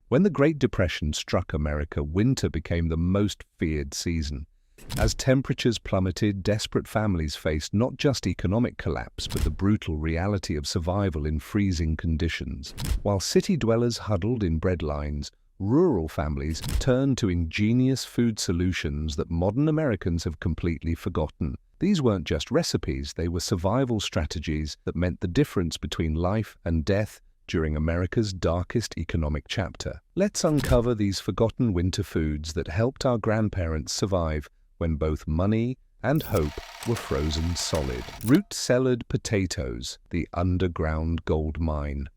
When the Great Depression struck America, winter became the most feared season. As temperatures plummeted, desperate families faced not just economic collapse, but the brutal reality of survival in freezing conditions. While city dwellers huddled in breadlines, rural families turned to ingenious food solutions that modern Americans have completely forgotten. These weren't just recipes, they were survival strategies that meant the difference between life and death during America's darkest economic chapter. Let's uncover these forgotten winter foods that helped our grandparents survive when both money and hope were frozen solid. Root-cellared potatoes, the underground gold mine.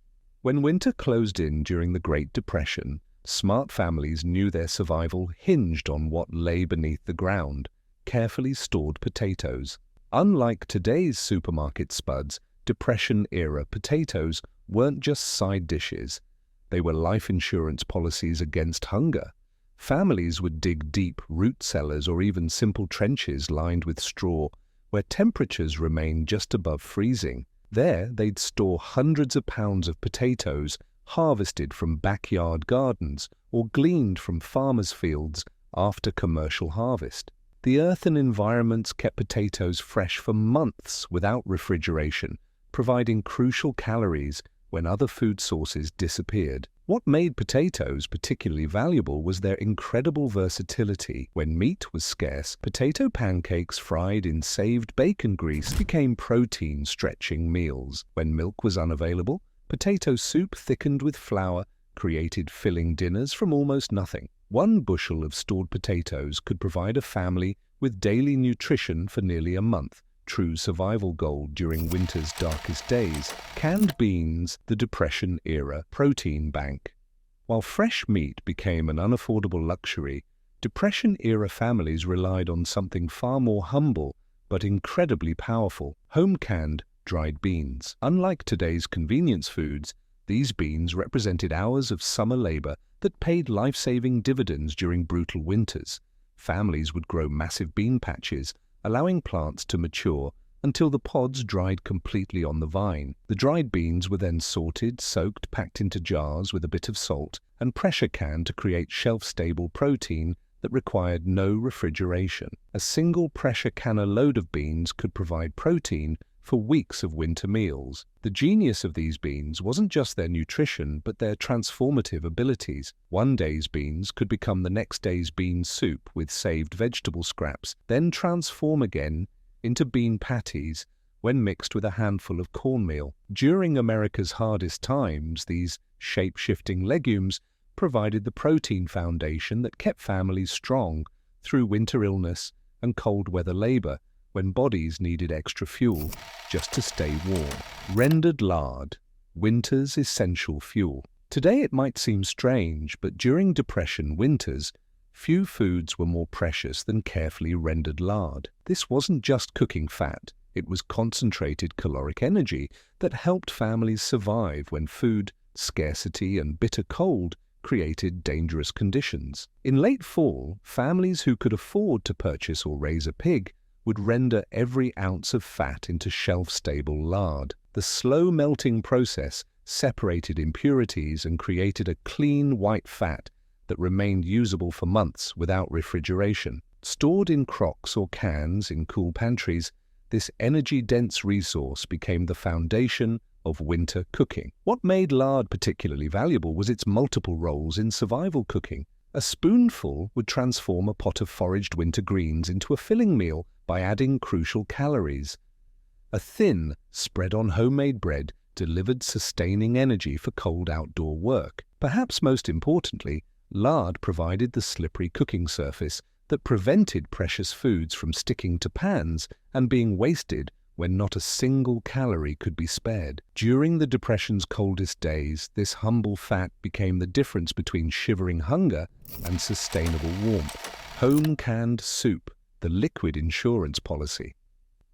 When winter closed in during the Great Depression, smart families knew their survival hinged on what lay beneath the ground: carefully stored potatoes. Unlike today's supermarket spuds, Depression-era potatoes weren't just side dishes. They were life insurance policies against hunger. Families would dig deep root cellars or even simple trenches lined with straw, where temperatures remained just above freezing. There, they'd store hundreds of pounds of potatoes harvested from backyard gardens or gleaned from farmers' fields after commercial harvest. The earthen environments kept potatoes fresh for months without refrigeration, providing crucial calories when other food sources disappeared. What made potatoes particularly valuable was their incredible versatility. When meat was scarce, potato pancakes fried in saved bacon grease became protein-stretching meals. When milk was unavailable, potato soup thickened with flour created filling dinners from almost nothing. One bushel of stored potatoes could provide a family with daily nutrition for nearly a month. True survival gold during winter's darkest days. Canned beans, the Depression-era protein bank. While fresh meat became an unaffordable luxury, Depression-era families relied on something far more humble but incredibly powerful: home-canned dried beans. Unlike today's convenience foods, these beans represented hours of summer labor that paid life-saving dividends during brutal winters. Families would grow massive bean patches, allowing plants to mature until the pods dried completely on the vine. The dried beans were then sorted, soaked, packed into jars with a bit of salt, and pressure canned to create shelf-stable protein that required no refrigeration. A single pressure canner load of beans could provide protein for weeks of winter meals. The genius of these beans wasn't just their nutrition, but their transformative abilities. One day's beans could become the next day's bean soup with saved vegetable scraps, then transform again into bean patties when mixed with a handful of cornmeal. During America's hardest times, these shape-shifting legumes provided the protein foundation that kept families strong through winter illness and cold weather labor, when bodies needed extra fuel just to stay warm. Rendered lard, winter's essential fuel. Today it might seem strange, but during Depression winters, few foods were more precious than carefully rendered lard. This wasn't just cooking fat, it was concentrated caloric energy that helped families survive when food scarcity and bitter cold created dangerous conditions. In late fall, families who could afford to purchase or raise a pig would render every ounce of fat into shelf-stable lard. The slow-melting process separated impurities and created a clean white fat that remained usable for months without refrigeration. Stored in crocks or cans in cool pantries, this energy-dense resource became the foundation of winter cooking. What made lard particularly valuable was its multiple roles in survival cooking. A spoonful would transform a pot of foraged winter greens into a filling meal by adding crucial calories. A thin, spread on homemade bread delivered sustaining energy for cold outdoor work. Perhaps most importantly, lard provided the slippery cooking surface that prevented precious foods from sticking to pans and being wasted when not a single calorie could be spared. During the Depression's coldest days, this humble fat became the difference between shivering hunger and sustainable warmth. Home-canned soup, the liquid insurance policy.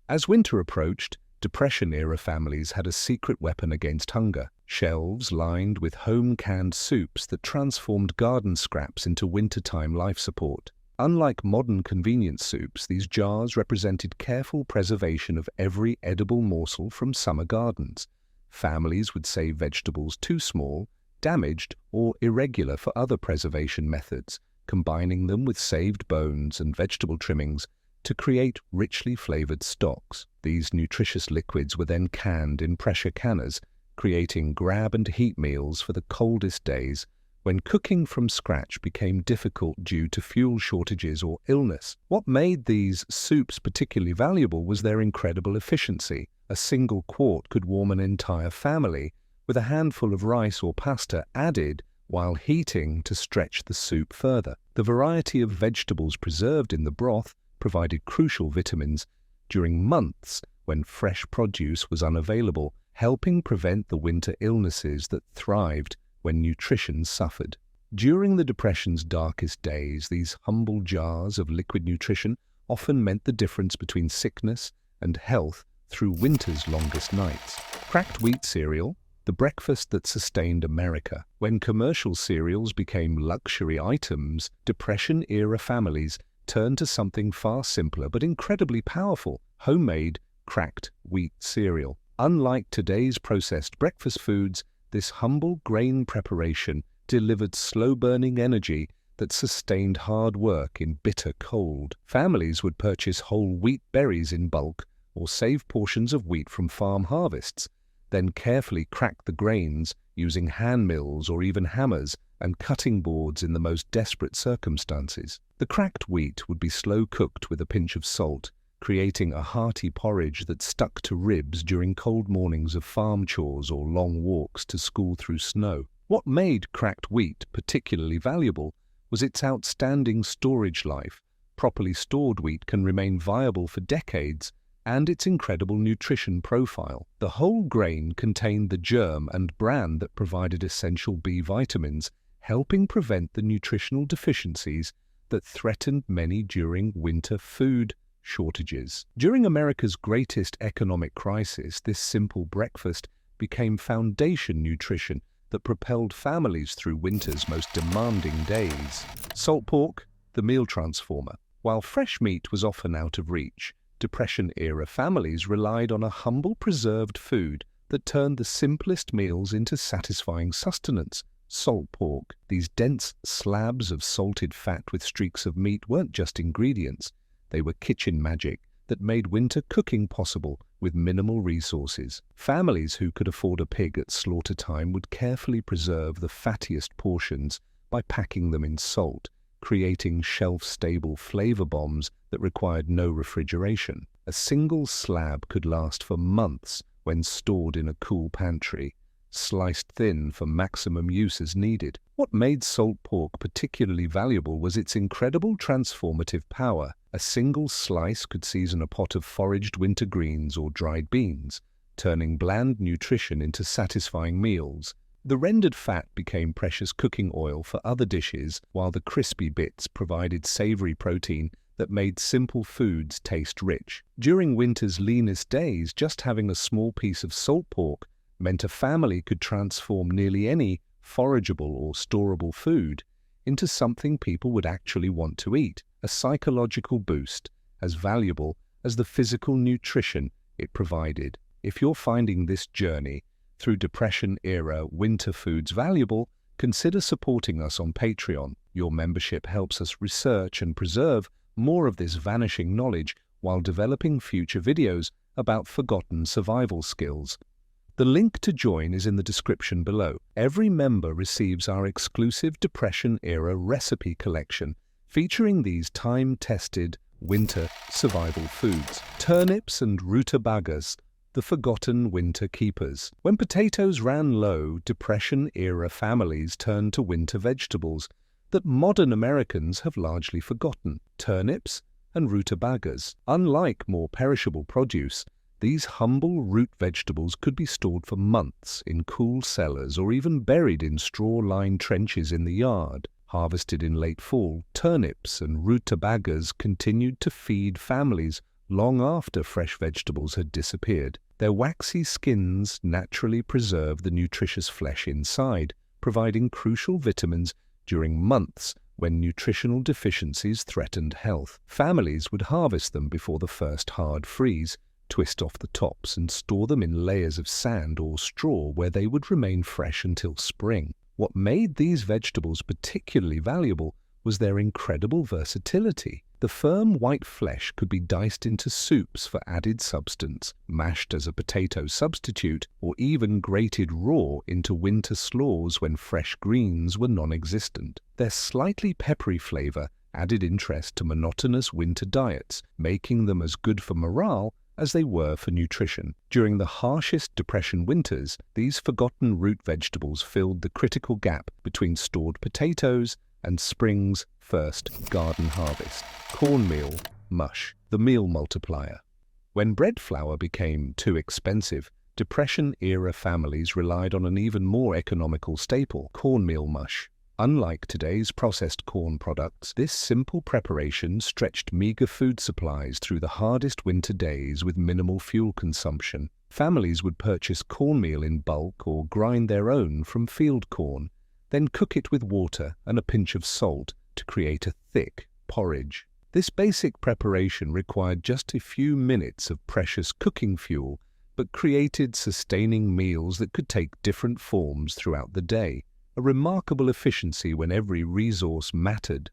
As winter approached, Depression-era families had a secret weapon against hunger: shelves lined with home-canned soups that transformed garden scraps into wintertime life support. Unlike modern convenience soups, these jars represented careful preservation of every edible morsel from summer gardens. Families would save vegetables too small, damaged or irregular for other preservation methods, combining them with saved bones and vegetable trimmings to create richly flavored stocks. These nutritious liquids were then canned in pressure canners, creating grab-and-heat meals for the coldest days when cooking from scratch became difficult due to fuel shortages or illness. What made these soups particularly valuable was their incredible efficiency. A single quart could warm an entire family, with a handful of rice or pasta added while heating to stretch the soup further. The variety of vegetables preserved in the broth provided crucial vitamins during months when fresh produce was unavailable, helping prevent the winter illnesses that thrived when nutrition suffered. During the Depression's darkest days, these humble jars of liquid nutrition often meant the difference between sickness and health through winter's longest nights. Cracked wheat cereal, the breakfast that sustained America. When commercial cereals became luxury items, Depression-era families turned to something far simpler but incredibly powerful: homemade cracked wheat cereal. Unlike today's processed breakfast foods, this humble grain preparation delivered slow-burning energy that sustained hard work in bitter cold. Families would purchase whole wheat berries in bulk or save portions of wheat from farm harvests, then carefully crack the grains using hand mills or even hammers and cutting boards in the most desperate circumstances. The cracked wheat would be slow-cooked with a pinch of salt, creating a hearty porridge that stuck to ribs during cold mornings of farm chores or long walks to school through snow. What made cracked wheat particularly valuable was its outstanding storage life. Properly stored wheat can remain viable for decades, and its incredible nutrition profile. The whole grain contained the germ and bran that provided essential B vitamins, helping prevent the nutritional deficiencies that threatened many during winter food shortages. During America's greatest economic crisis, this simple breakfast became foundation nutrition that propelled families through winter's most demanding days. Salt pork, the meal transformer. While fresh meat was often out of reach, Depression-era families relied on a humble preserved food that turned the simplest meals into satisfying sustenance. Salt pork. These dense slabs of salted fat with streaks of meat weren't just ingredients. They were kitchen magic that made winter cooking possible with minimal resources. Families who could afford a pig at slaughter time would carefully preserve the fattiest portions by packing them in salt, creating shelf-stable flavor bombs that required no refrigeration. A single slab could last for months when stored in a cool pantry, sliced thin for maximum use as needed. What made salt pork particularly valuable was its incredible transformative power. A single slice could season a pot of foraged winter greens or dried beans, turning bland nutrition into satisfying meals. The rendered fat became precious cooking oil for other dishes, while the crispy bits provided savory protein that made simple foods taste rich. During winter's leanest days, just having a small piece of salt pork meant a family could transform nearly any forageable or storable food into something people would actually want to eat, a psychological boost as valuable as the physical nutrition it provided. If you're finding this journey through Depression-era winter foods valuable, consider supporting us on Patreon. Your membership helps us research and preserve more of this vanishing knowledge while developing future videos about forgotten survival skills. The link to join is in the description below. Every member receives our exclusive Depression-era recipe collection, featuring these time-tested winter survival foods. Turnips and rutabagas, the forgotten winter keepers. When potatoes ran low, Depression-era families turned to winter vegetables that modern Americans have largely forgotten: turnips and rutabagas. Unlike more perishable produce, these humble root vegetables could be stored for months in cool cellars or even buried in straw-lined trenches in the yard. Harvested in late fall, turnips and rutabagas continued to feed families long after fresh vegetables had disappeared. Their waxy skins naturally preserved the nutritious flesh inside, providing crucial vitamins during months when nutritional deficiencies threatened health. Families would harvest them before the first hard freeze, twist off the tops and store them in layers of sand or straw where they would remain fresh until spring. What made these vegetables particularly valuable was their incredible versatility. The firm white flesh could be diced into soups for added substance, mashed as a potato substitute, or even grated raw into winter slaws when fresh greens were non-existent. Their slightly peppery flavor added interest to monotonous winter diets, making them as good for morale as they were for nutrition. During the harshest depression winters, these forgotten root vegetables filled the critical gap between stored potatoes and spring's first garden harvest. Cornmeal mush, the meal multiplier. When bread flour became too expensive, Depression-era families relied on an even more economical staple, cornmeal mush. Unlike today's processed corn products, this simple preparation stretched meager food supplies through the hardest winter days with minimal fuel consumption. Families would purchase cornmeal in bulk or grind their own from field corn, then cook it with water and a pinch of salt to create a thick porridge. This basic preparation required just a few minutes of precious cooking fuel, but created sustaining meals that could take different forms throughout the day. A remarkable efficiency when every resource mattered.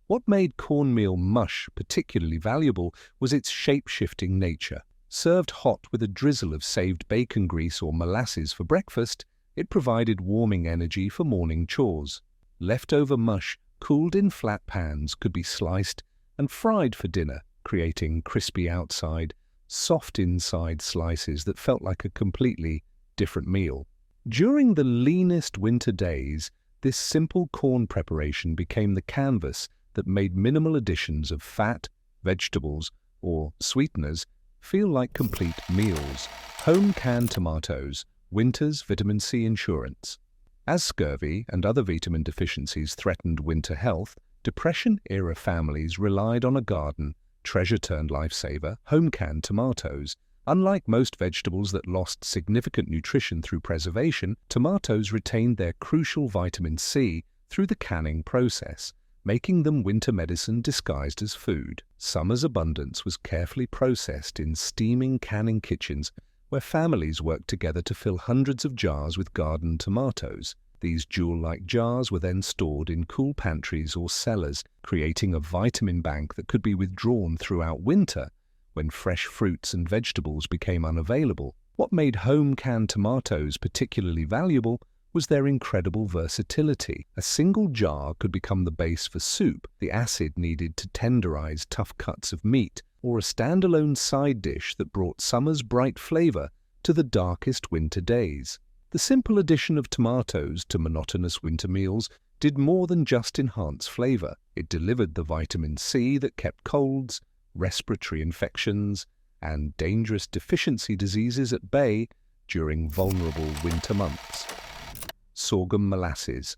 What made cornmeal mush particularly valuable was its shape-shifting nature. Served hot with a drizzle of saved bacon grease or molasses for breakfast, it provided warming energy for morning chores. Leftover mush, cooled in flat pans, could be sliced and fried for dinner, creating crispy outside, soft inside slices that felt like a completely different meal. During the leanest winter days, this simple corn preparation became the canvas that made minimal additions of fat, vegetables, or sweeteners feel like complete meals. Home canned tomatoes, winter's vitamin C insurance. As scurvy and other vitamin deficiencies threatened winter health, Depression-era families relied on a garden, treasure-turned lifesaver, home canned tomatoes. Unlike most vegetables that lost significant nutrition through preservation, tomatoes retained their crucial vitamin C through the canning process, making them winter medicine disguised as food. Summer's abundance was carefully processed in steaming canning kitchens where families worked together to fill hundreds of jars with garden tomatoes. These jewel-like jars were then stored in cool pantries or cellars, creating a vitamin bank that could be withdrawn throughout winter when fresh fruits and vegetables became unavailable. What made home-canned tomatoes particularly valuable was their incredible versatility. A single jar could become the base for soup, the acid needed to tenderize tough cuts of meat, or a standalone side dish that brought summer's bright flavor to the darkest winter days. The simple addition of tomatoes to monotonous winter meals did more than just enhance flavor. It delivered the vitamin C that kept colds, respiratory infections, and dangerous deficiency diseases at bay during vulnerable winter months. Sorghum molasses.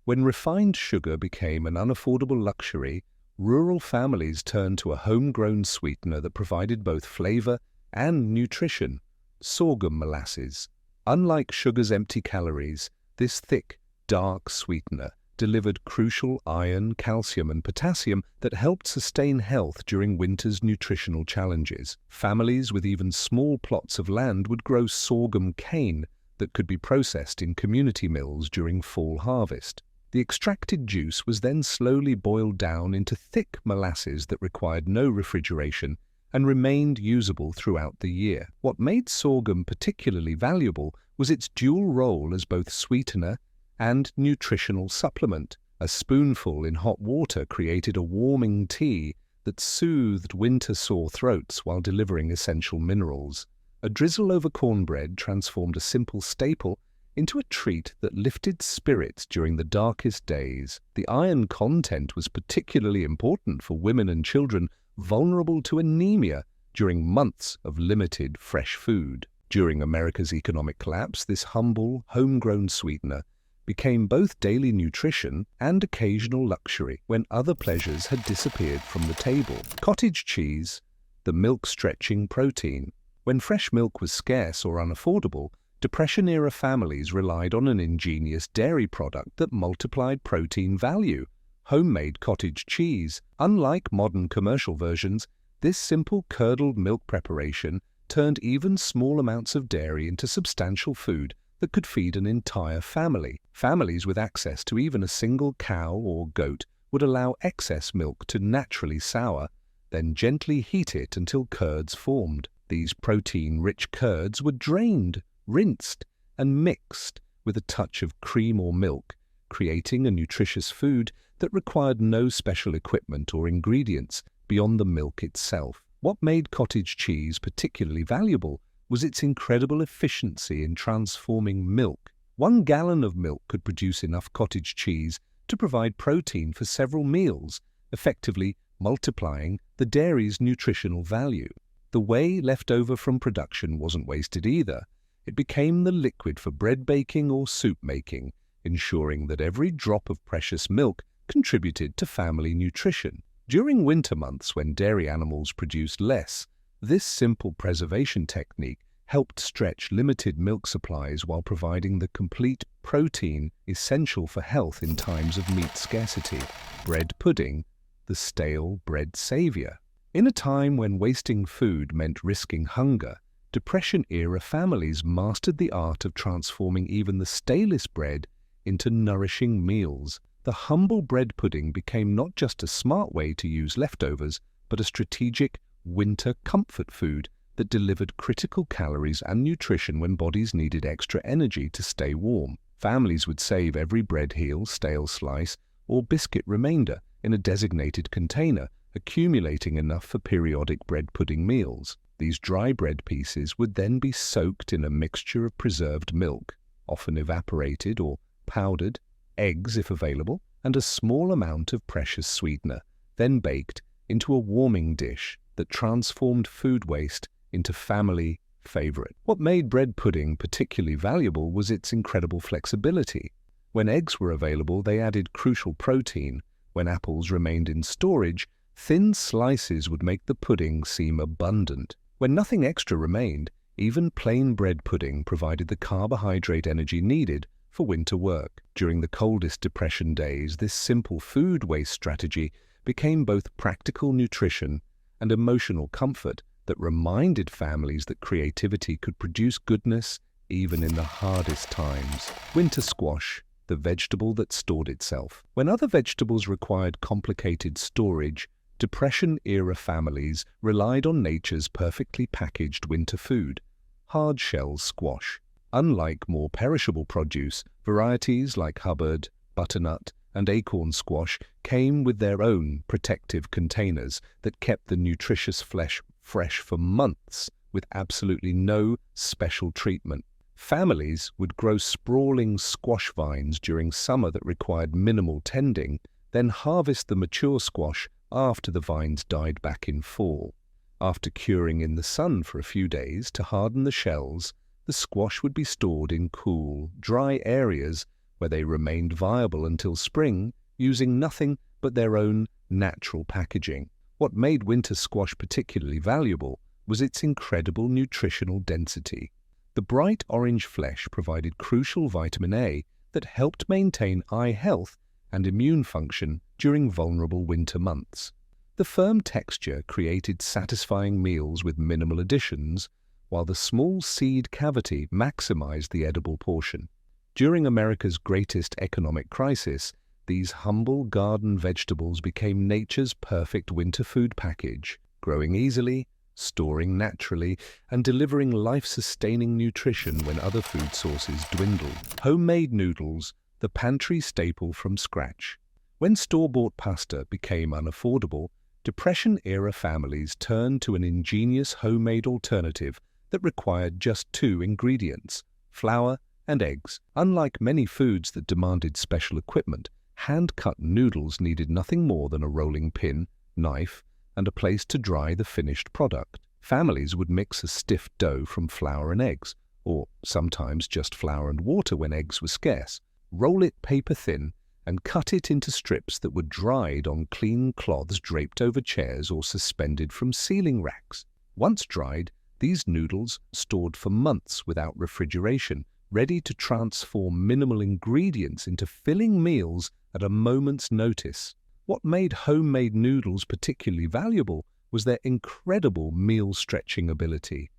When refined sugar became an unaffordable luxury, rural families turned to a homegrown sweetener that provided both flavor and nutrition: sorghum molasses. Unlike sugar's empty calories, this thick, dark sweetener delivered crucial iron, calcium, and potassium that helped sustain health during winter's nutritional challenges. Families with even small plots of land would grow sorghum cane that could be processed in community mills during fall harvest. The extracted juice was then slowly boiled down into thick molasses that required no refrigeration and remained usable throughout the year. What made sorghum particularly valuable was its dual role as both sweetener and nutritional supplement. A spoonful in hot water created a warming tea that soothed winter sore throats while delivering essential minerals. A drizzle over cornbread transformed a simple staple into a treat that lifted spirits during the darkest days. The iron content was particularly important for women and children vulnerable to anemia during months of limited fresh food. During America's economic collapse, this humble, homegrown sweetener became both daily nutrition and occasional luxury when other pleasures had disappeared from the table. Cottage cheese, the milk-stretching protein. When fresh milk was scarce or unaffordable, Depression-era families relied on an ingenious dairy product that multiplied protein value: homemade cottage cheese. Unlike modern commercial versions, this simple curdled milk preparation turned even small amounts of dairy into substantial food that could feed an entire family. Families with access to even a single cow or goat would allow excess milk to naturally sour, then gently heat it until curds formed. These protein-rich curds were drained, rinsed, and mixed with a touch of cream or milk, creating a nutritious food that required no special equipment or ingredients beyond the milk itself. What made cottage cheese particularly valuable was its incredible efficiency in transforming milk. 1 gallon of milk could produce enough cottage cheese to provide protein for several meals, effectively multiplying the dairy's nutritional value. The whey left over from production wasn't wasted either. It became the liquid for bread baking or soup making, ensuring that every drop of precious milk contributed to family nutrition. During winter months when dairy animals produced less, this simple preservation technique helped stretch limited milk supplies while providing the complete protein essential for health in times of meat scarcity. Bread pudding, the stale bread savior. In a time when wasting food meant risking hunger, Depression-era families mastered the art of transforming even the stalest bread into nourishing meals. The humble bread pudding became not just a smart way to use leftovers, but a strategic winter comfort food that delivered critical calories and nutrition when bodies needed extra energy to stay warm. Families would save every bread heel, stale slice, or biscuit remainder in a designated container, accumulating enough for periodic bread pudding meals. These dry bread pieces would then be soaked in a mixture of preserved milk, often evaporated or powdered, eggs if available, and a small amount of precious sweetener, then baked into a warming dish that transformed food waste into family favorite. What made bread pudding particularly valuable was its incredible flexibility. When eggs were available, they added crucial protein. When apples remained in storage, thin slices would make the pudding seem abundant. When nothing extra remained, even plain bread pudding provided the carbohydrate energy needed for winter work. During the coldest Depression days, this simple food waste strategy became both practical nutrition and emotional comfort that reminded families that creativity could produce goodness even in the hardest times. Winter squash, the vegetable that stored itself. When other vegetables required complicated storage, Depression-era families relied on nature's perfectly packaged winter food, hard-shell squash. Unlike more perishable produce, varieties like Hubbard, butternut, and acorn squash came with their own protective containers that kept the nutritious flesh fresh for months with absolutely no special treatment. Families would grow sprawling squash vines during summer that required minimal tending, then harvest the mature squash after the vines died back in fall. After curing in the sun for a few days to harden the shells, the squash would be stored in cool, dry areas where they remained viable until spring, using nothing but their own natural packaging. What made winter squash particularly valuable was its incredible nutritional density. The bright orange flesh provided crucial vitamin A that helped maintain eye health and immune function during vulnerable winter months. The firm texture created satisfying meals with minimal additions, while the small seed cavity maximized the edible portion. During America's greatest economic crisis, these humble garden vegetables became nature's perfect winter food package, growing easily, storing naturally, and delivering life-sustaining nutrition when other food sources dwindled. Homemade noodles, the pantry staple from scratch. When store-bought pasta became unaffordable, Depression-era families turned to an ingenious homemade alternative that required just 2 ingredients, flour and eggs. Unlike many foods that demanded special equipment, hand-cut noodles needed nothing more than a rolling pin, knife, and a place to dry the finished product. Families would mix a stiff dough from flour and eggs, or sometimes just flour and water when eggs were scarce, roll it paper-thin, and cut it into strips that were dried on clean cloths draped over chairs or suspended from ceiling racks. Once dried, these noodles stored for months without refrigeration, ready to transform minimal ingredients into filling meals at a moment's notice. What made homemade noodles particularly valuable was their incredible meal-stretching ability.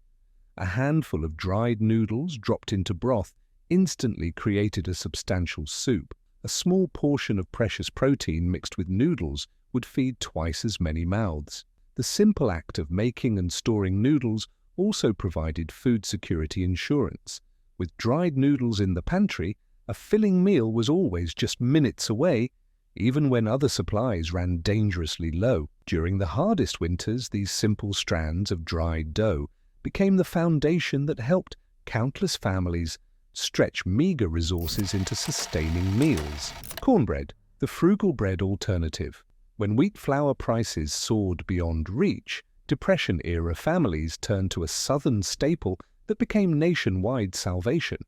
A handful of dried noodles dropped into broth instantly created a substantial soup. A small portion of precious protein mixed with noodles would feed twice as many mouths. The simple act of making and storing noodles also provided food security insurance. With dried noodles in the pantry, a filling meal was always just minutes away, even when other supplies ran dangerously low. During the hardest winters, these simple strands of dried dough became the foundation that helped countless families stretch meager resources into sustaining meals. Cornbread, the frugal bread alternative. When wheat flour prices soared beyond reach, Depression-era families turned to a southern staple that became nationwide salvation: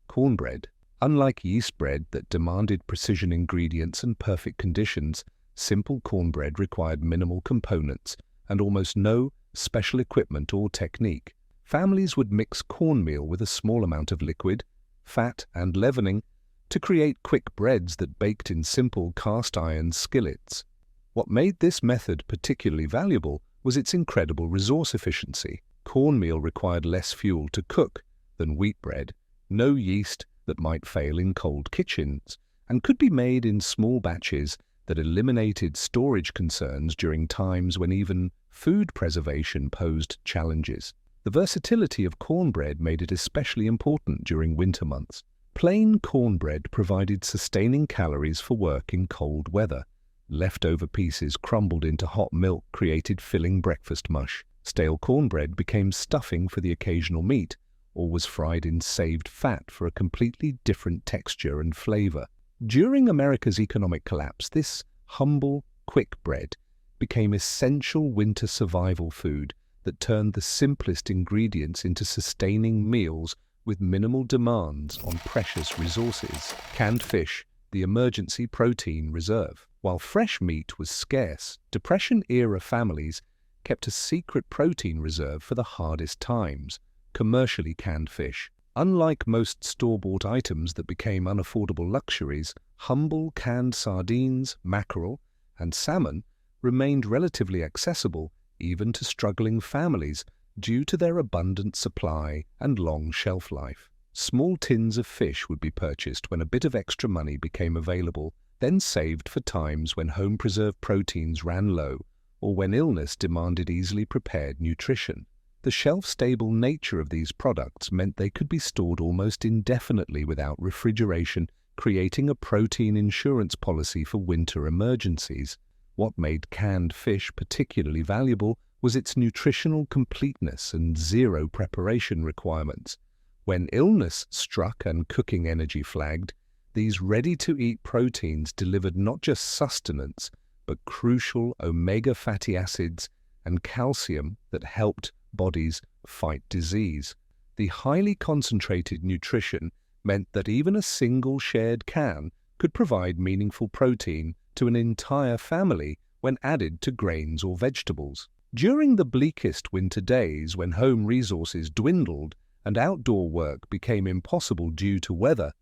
cornbread. Unlike yeast bread that demanded precision ingredients and perfect conditions, simple cornbread required minimal components and almost no special equipment or technique. Families would mix cornmeal with a small amount of liquid, fat, and leavening to create quick breads that baked in simple cast-iron skillets. What made this method particularly valuable was its incredible resource efficiency. Cornmeal required less fuel to cook than wheat bread, no yeast that might fail in cold kitchens, and could be made in small batches that eliminated storage concerns during times when even food preservation posed challenges. The versatility of cornbread made it especially important during winter months. Plain cornbread provided sustaining calories for work in cold weather. Leftover pieces crumbled into hot milk created filling breakfast mush. Stale cornbread became stuffing for the occasional meat, or was fried in saved fat for a completely different texture and flavor. During America's economic collapse, this humble, quick bread became essential winter survival food that turned the simplest ingredients into sustaining meals with minimal demands on precious resources. Canned fish, the emergency protein reserve. While fresh meat was scarce, Depression-era families kept a secret protein reserve for the hardest times: commercially canned fish. Unlike most store-bought items that became unaffordable luxuries, humble canned sardines, mackerel, and salmon remained relatively accessible even to struggling families due to their abundant supply and long shelf life. Small tins of fish would be purchased when a bit of extra money became available, then saved for times when home-preserved proteins ran low or when illness demanded easily prepared nutrition. The shelf-stable nature of these products meant they could be stored almost indefinitely without refrigeration, creating a protein insurance policy for winter emergencies. What made canned fish particularly valuable was its nutritional completeness and zero preparation requirements. When illness struck and cooking energy flagged, these ready-to-eat proteins delivered not just sustenance, but crucial omega fatty acids and calcium that helped bodies fight disease. The highly concentrated nutrition meant that even a single shared can could provide meaningful protein to an entire family when added to grains or vegetables. During the bleakest winter days, when home resources dwindled and outdoor work became impossible due to weather,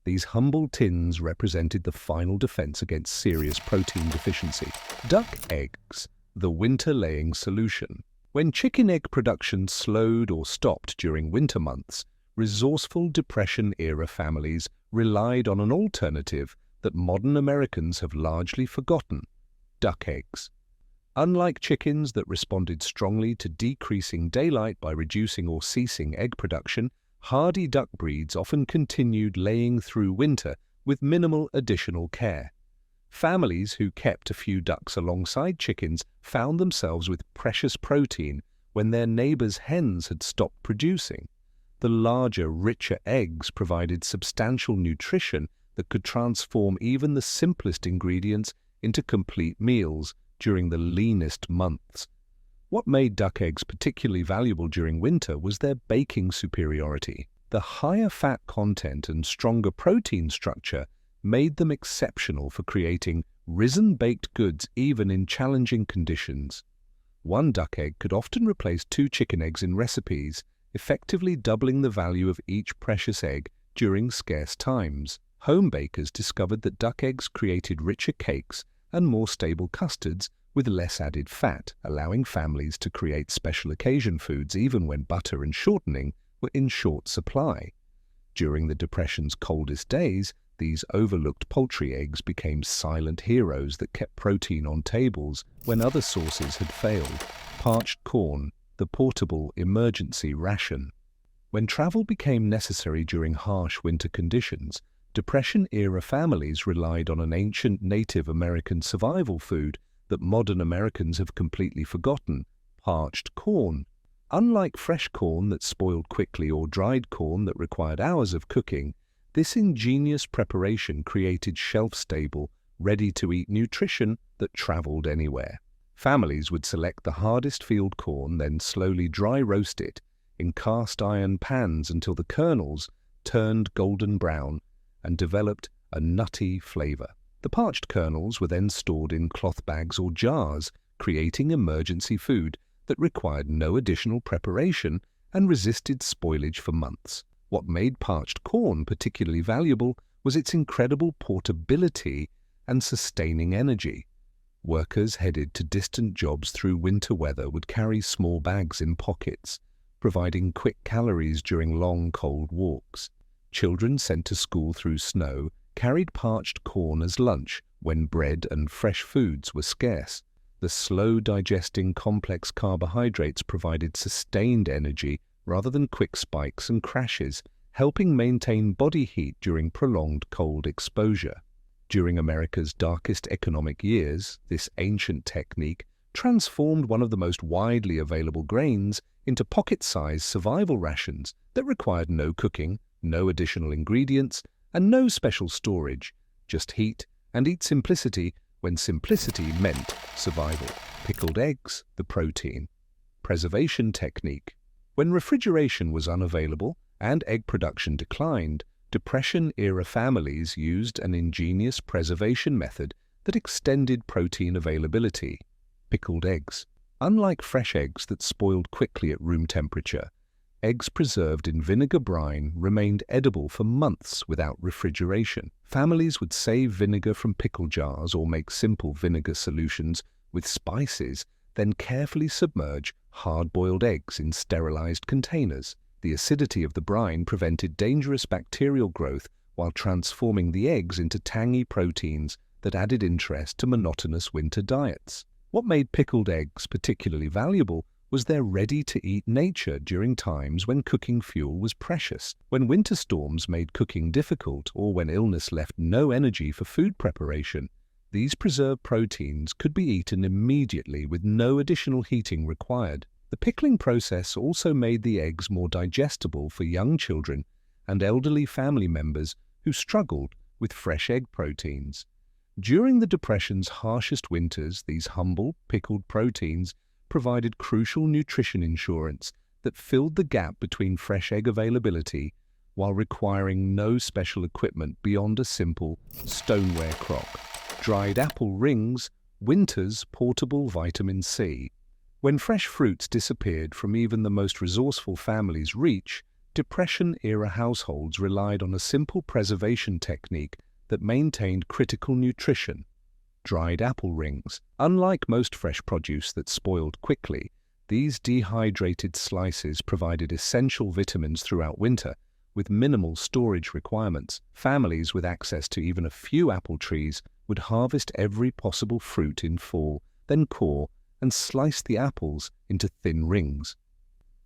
these humble tins represented the final defense against serious protein deficiency. Duck eggs, the winter-laying solution. When chicken egg production slowed or stopped during winter months, resourceful Depression-era families relied on an alternative that modern Americans have largely forgotten: duck eggs. Unlike chickens that responded strongly to decreasing daylight by reducing or ceasing egg production, hardy duck breeds often continued laying through winter with minimal additional care. Families who kept a few ducks alongside chickens found themselves with precious protein when their neighbors' hens had stopped producing. The larger, richer eggs provided substantial nutrition that could transform even the simplest ingredients into complete meals during the leanest months. What made duck eggs particularly valuable during winter was their baking superiority. The higher fat content and stronger protein structure made them exceptional for creating risen baked goods even in challenging conditions. One duck egg could often replace 2 chicken eggs in recipes, effectively doubling the value of each precious egg during scarce times. Home bakers discovered that duck eggs created richer cakes and more stable custards with less added fat, allowing families to create special occasion foods even when butter and shortening were in short supply. During the Depression's coldest days, these overlooked poultry eggs became silent heroes that kept protein on tables when other sources had failed. Parched corn, the portable emergency ration. When travel became necessary during harsh winter conditions, Depression-era families relied on an ancient Native American survival food that modern Americans have completely forgotten: parched corn. Unlike fresh corn that spoiled quickly or dried corn that required hours of cooking, this ingenious preparation created shelf-stable, ready-to-eat nutrition that traveled anywhere. Families would select the hardest field corn, then slowly dry roast it in cast-iron pans until the kernels turned golden brown and developed a nutty flavor. The parched kernels were then stored in cloth bags or jars, creating emergency food that required no additional preparation and resisted spoilage for months. What made parched corn particularly valuable was its incredible portability and sustaining energy. Workers headed to distant jobs through winter weather would carry small bags in pockets, providing quick calories during long, cold walks. Children sent to school through snow carried parched corn as lunch when bread and fresh foods were scarce. The slow-digesting complex carbohydrates provided sustained energy rather than quick spikes and crashes, helping maintain body heat during prolonged cold exposure. During America's darkest economic years, this ancient technique transformed one of the most widely available grains into pocket-sized survival rations that required no cooking, no additional ingredients, and no special storage, just heat and eat simplicity when simplicity meant survival. Pickled eggs, the protein. Preservation technique. When refrigeration was unavailable and egg production declined, Depression-era families used an ingenious preservation method that extended protein availability. Pickled eggs. Unlike fresh eggs that spoiled quickly at room temperature, eggs preserved in vinegar brine remained edible for months without refrigeration. Families would save vinegar from pickle jars or make simple vinegar solutions with spices, then carefully submerge hard-boiled eggs in sterilized containers. The acidity of the brine prevented dangerous bacterial growth while transforming the eggs into tangy proteins that added interest to monotonous winter diets. What made pickled eggs particularly valuable was their ready-to-eat nature during times when cooking fuel was precious. When winter storms made cooking difficult or when illness left no energy for food preparation, these preserved proteins could be eaten immediately with no additional heating required. The pickling process also made the eggs more digestible for young children and elderly family members who struggled with fresh egg proteins. During the Depression's harshest winters, these humble, pickled proteins provided crucial nutrition insurance that filled the gap between fresh egg availability while requiring no special equipment beyond a simple stoneware crock. Dried apple rings, winter's portable vitamin C. When fresh fruits disappeared from even the most resourceful families' reach, Depression-era households relied on a simple preservation technique that maintained critical nutrition. Dried apple rings. Unlike most fresh produce that spoiled quickly, these dehydrated slices provided essential vitamins throughout winter, with minimal storage requirements. Families with access to even a few apple trees would harvest every possible fruit in fall, then core and slice the apples into thin rings.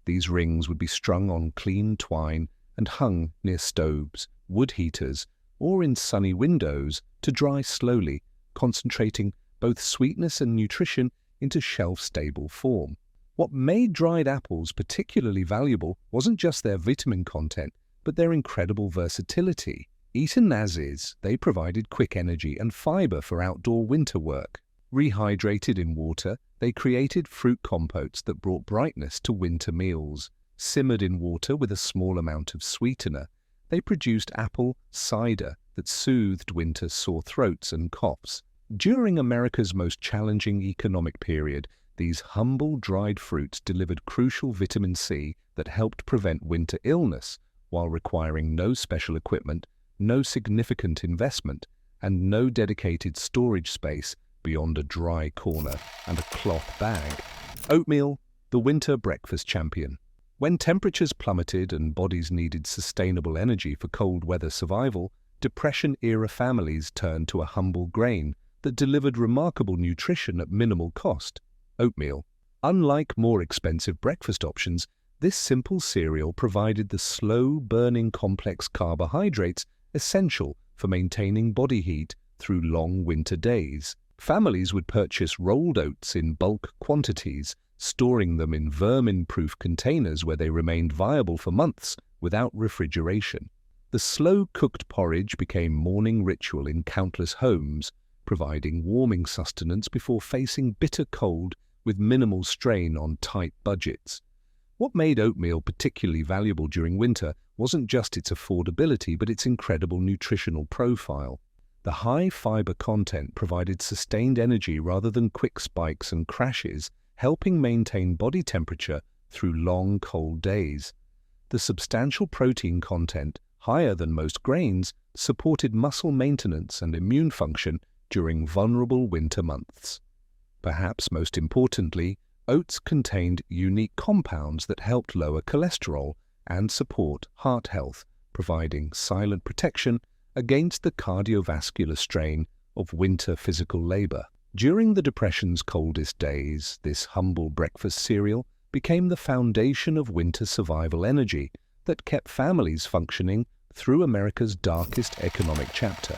These rings would be strung on clean twine and hung near stoves, wood heaters, or in sunny windows to dry slowly, concentrating both sweetness and nutrition into shelf-stable form. What made dried apples particularly valuable wasn't just their vitamin content, but their incredible versatility. Eaten as is, they provided quick energy and fiber for outdoor winter work. Rehydrated in water, they created fruit compotes that brought brightness to winter meals. Simmered in water with a small amount of sweetener, they produced apple cider that soothed winter sore throats and coughs. During America's most challenging economic period, these humble dried fruits delivered crucial vitamin C that helped prevent winter illness while requiring no special equipment, no significant investment, and no dedicated storage space beyond a dry corner and a cloth bag. Oatmeal, the winter breakfast champion. When temperatures plummeted and bodies needed sustainable energy for cold weather survival, Depression-era families turned to a humble grain that delivered remarkable nutrition at minimal cost: oatmeal. Unlike more expensive breakfast options, this simple cereal provided the slow-burning complex carbohydrates essential for maintaining body heat through long winter days. Families would purchase rolled oats in bulk quantities, storing them in vermin-proof containers where they remained viable for months without refrigeration. The slow-cooked porridge became morning ritual in countless homes, providing warming sustenance before facing bitter cold with minimal strain on tight budgets. What made oatmeal particularly valuable during winter wasn't just its affordability, but its incredible nutritional profile. The high fiber content provided sustained energy rather than quick spikes and crashes, helping maintain body temperature through long, cold days. The substantial protein content, higher than most grains, supported muscle maintenance and immune function during vulnerable winter months. Perhaps most importantly, oats contained unique compounds that helped lower cholesterol and support heart health, providing silent protection against the cardiovascular strain of winter physical labor. During the Depression's coldest days, this humble breakfast cereal became the foundation of winter survival energy that kept families functioning through America's darkest economic chapter.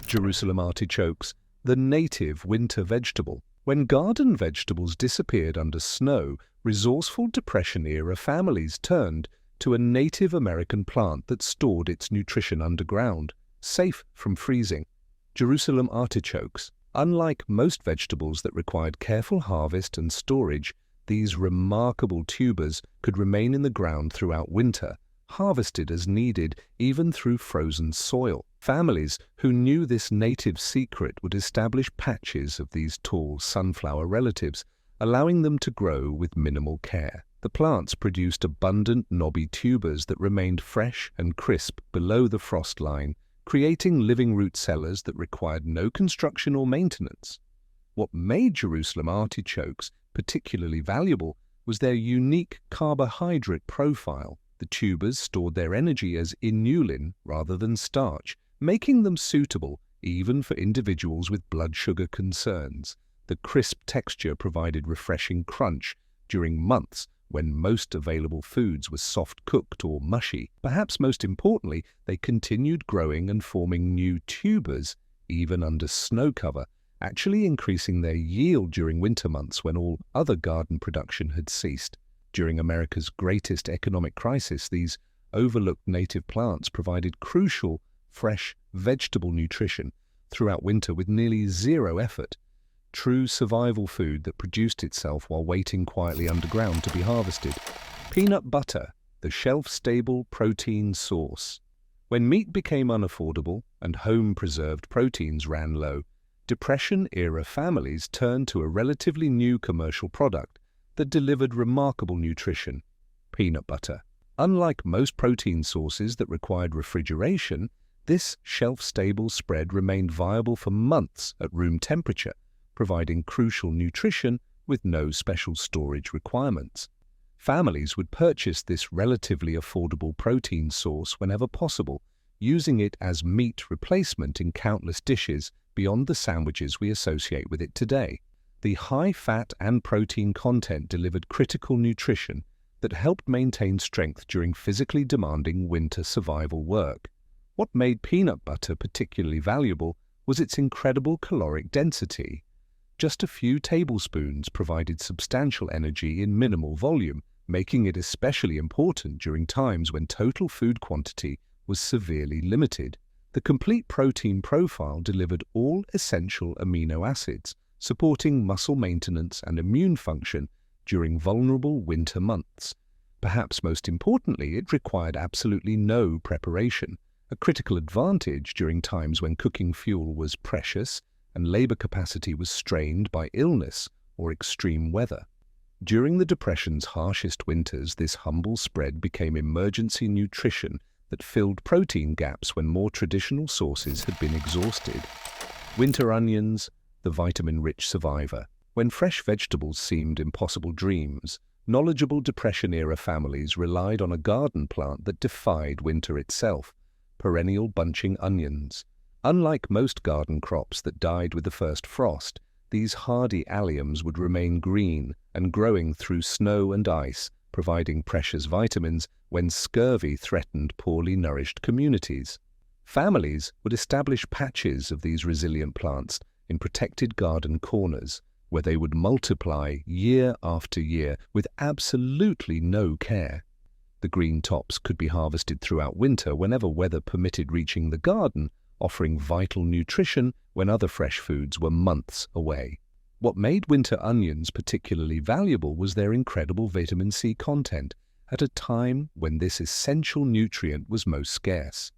Jerusalem artichokes, the native winter vegetable. When garden vegetables disappeared under snow, resourceful Depression-era families turned to a Native American plant that stored its nutrition underground, safe from freezing. Jerusalem artichokes. Unlike most vegetables that required careful harvest and storage, these remarkable tubers could remain in the ground throughout winter, harvested as needed even through frozen soil. Families who knew this native secret would establish patches of these tall sunflower relatives, allowing them to grow with minimal care. The plants produced abundant knobby tubers that remained fresh and crisp below the frost line, creating living root cellars that required no construction or maintenance. What made Jerusalem artichokes particularly valuable was their unique carbohydrate profile. The tubers stored their energy as inulin rather than starch, making them suitable even for individuals with blood sugar concerns. The crisp texture provided refreshing crunch during months when most available foods were soft-cooked or mushy. Perhaps most importantly, they continued growing and forming new tubers even under snow cover, actually increasing their yield during winter months when all other garden production had ceased. During America's greatest economic crisis, these overlooked native plants provided crucial, fresh vegetable nutrition throughout winter with nearly zero effort. True survival food that produced itself while waiting quietly underground to be harvested. Peanut butter, the shelf-stable protein source. When meat became unaffordable and home-preserved proteins ran low, Depression-era families turned to a relatively new commercial product that delivered remarkable nutrition: peanut butter. Unlike most protein sources that required refrigeration, this shelf-stable spread remained viable for months at room temperature, providing crucial nutrition with no special storage requirements. Families would purchase this relatively affordable protein source whenever possible, using it as meat replacement in countless dishes beyond the sandwiches we associate with it today. The high fat and protein content delivered critical nutrition that helped maintain strength during physically demanding winter survival work. What made peanut butter particularly valuable was its incredible caloric density. Just a few tablespoons provided substantial energy in minimal volume, making it especially important during times when total food quantity was severely limited. The complete protein profile delivered all essential amino acids, supporting muscle maintenance and immune function during vulnerable winter months. Perhaps most importantly, it required absolutely no preparation, a critical advantage during times when cooking fuel was precious and labor capacity was strained by illness or extreme weather. During the Depression's harshest winters, this humble spread became emergency nutrition that filled protein gaps when more traditional sources had been exhausted. Winter onions, the vitamin-rich survivor. When fresh vegetables seemed impossible dreams, Knowledgeable Depression-era families relied on a garden plant that defied winter itself, perennial bunching onions. Unlike most garden crops that died with the first frost, these hardy alliums would remain green and growing through snow and ice, providing precious vitamins when scurvy threatened poorly nourished communities. Families would establish patches of these resilient plants in protected garden corners, where they would multiply year after year with absolutely no care. The green tops could be harvested throughout winter whenever weather permitted, reaching the garden, offering vital nutrition when other fresh foods were months away. What made winter onions particularly valuable was their incredible vitamin C content at a time when this essential nutrient was most scarce.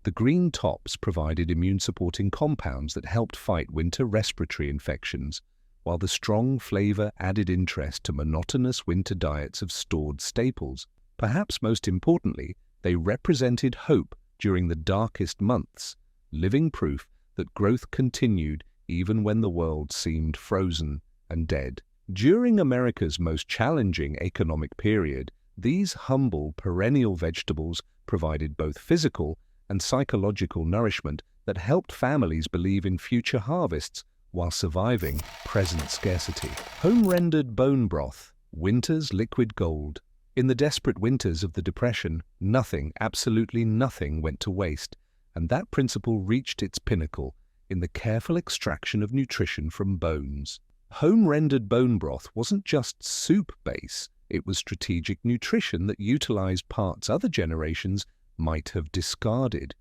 The green tops provided immune-supporting compounds that helped fight winter respiratory infections, while the strong flavor added interest to monotonous winter diets of stored staples. Perhaps most importantly, they represented hope during the darkest months, living proof that growth continued even when the world seemed frozen and dead. During America's most challenging economic period, these humble perennial vegetables provided both physical and psychological nourishment that helped families believe in future harvests while surviving present scarcity. Home-rendered bone broth, winter's liquid gold. In the desperate winters of the Depression, nothing, absolutely nothing, went to waste, and that principle reached its pinnacle in the careful extraction of nutrition from bones. Home-rendered bone broth wasn't just soup base, it was strategic nutrition that utilized parts other generations might have discarded.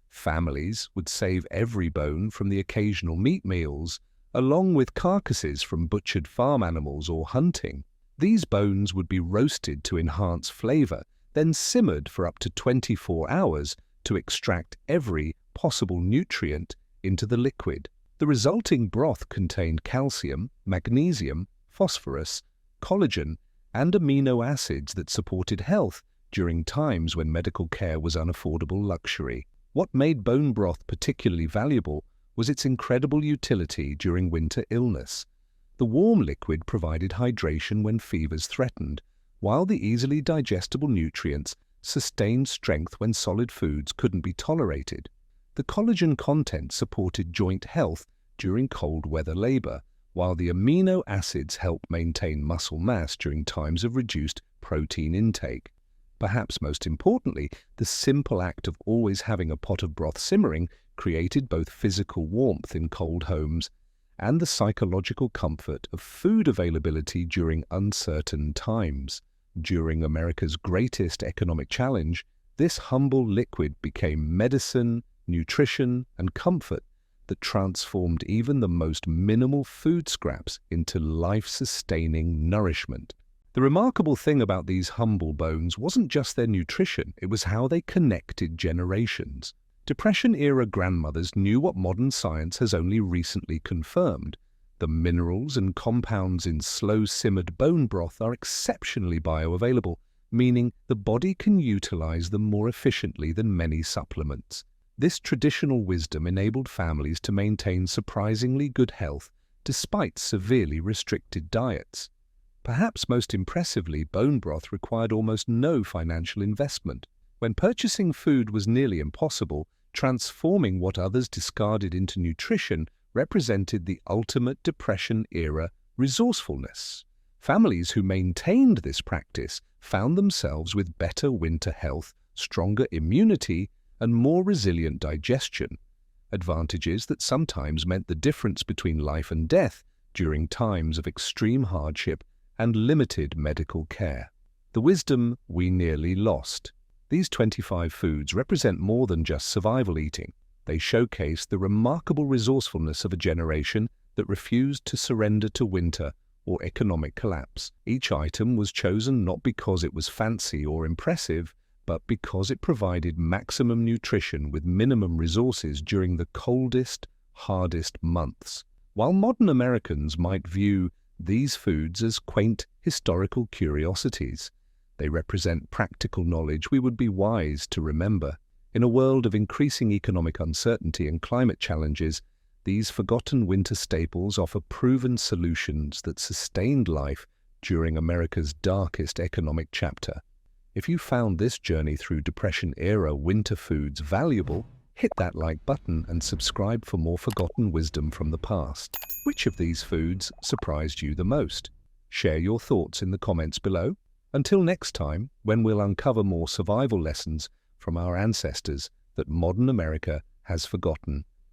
Families would save every bone from the occasional meat meals, along with carcasses from butchered farm animals or hunting. These bones would be roasted to enhance flavor, then simmered for up to 24 hours to extract every possible nutrient into the liquid. The resulting broth contained calcium, magnesium, phosphorus, collagen, and amino acids that supported health during times when medical care was unaffordable luxury. What made bone broth particularly valuable was its incredible utility during winter illness. The warm liquid provided hydration when fevers threatened, while the easily digestible nutrients sustained strength when solid foods couldn't be tolerated. The collagen content supported joint health during cold weather labor, while the amino acids helped maintain muscle mass during times of reduced protein intake. Perhaps most importantly, the simple act of always having a pot of broth simmering created both physical warmth in cold homes and the psychological comfort of food availability during uncertain times. During America's greatest economic challenge, this humble liquid became medicine, nutrition, and comfort that transformed even the most minimal food scraps into life-sustaining nourishment. The remarkable thing about these humble bones wasn't just their nutrition, it was how they connected generations. Depression-era grandmothers knew what modern science has only recently confirmed. The minerals and compounds in slow-simmered bone broth are exceptionally bioavailable, meaning the body can utilize them more efficiently than many supplements. This traditional wisdom enabled families to maintain surprisingly good health despite severely restricted diets. Perhaps most impressively, bone broth required almost no financial investment. When purchasing food was nearly impossible, transforming what others discarded into nutrition represented the ultimate Depression-era resourcefulness. Families who maintained this practice found themselves with better winter health, stronger immunity, and more resilient digestion, advantages that sometimes meant the difference between life and death during times of extreme hardship and limited medical care. The wisdom we nearly lost. These 25 foods represent more than just survival eating. They showcase the remarkable resourcefulness of a generation that refused to surrender to winter or economic collapse. Each item was chosen not because it was fancy or impressive, but because it provided maximum nutrition with minimum resources during the coldest, hardest months. While modern Americans might view these foods as quaint historical curiosities, they represent practical knowledge we would be wise to remember. In a world of increasing economic uncertainty and climate challenges, these forgotten winter staples offer proven solutions that sustained life during America's darkest economic chapter. If you found this journey through Depression-era winter foods valuable, hit that like button and subscribe for more forgotten wisdom from the past. Which of these foods surprised you the most? Share your thoughts in the comments below. Until next time, when we'll uncover more survival lessons from our ancestors that modern America has forgotten.